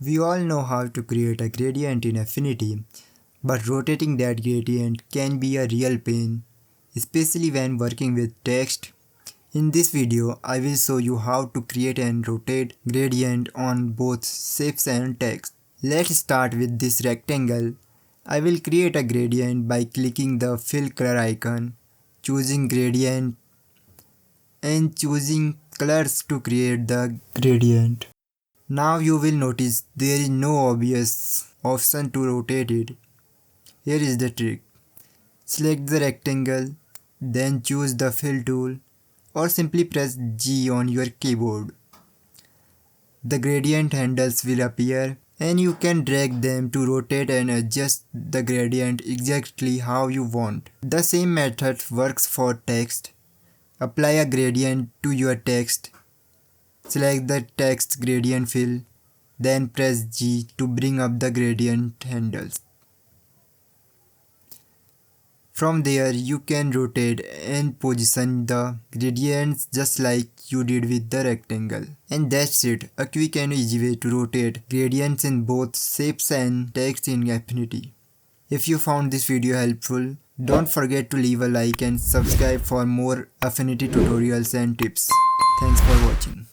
We all know how to create a gradient in Affinity, but rotating that gradient can be a real pain, especially when working with text. In this video, I will show you how to create and rotate gradient on both shapes and text. Let's start with this rectangle. I will create a gradient by clicking the fill color icon, choosing gradient and choosing colors to create the gradient. Now you will notice there is no obvious option to rotate it. Here is the trick. Select the rectangle, then choose the fill tool or simply press G on your keyboard. The gradient handles will appear and you can drag them to rotate and adjust the gradient exactly how you want. The same method works for text. Apply a gradient to your text. Select the text gradient fill, then press G to bring up the gradient handles. From there, you can rotate and position the gradients just like you did with the rectangle. And that's it, a quick and easy way to rotate gradients in both shapes and text in Affinity. If you found this video helpful, don't forget to leave a like and subscribe for more Affinity tutorials and tips. Thanks for watching.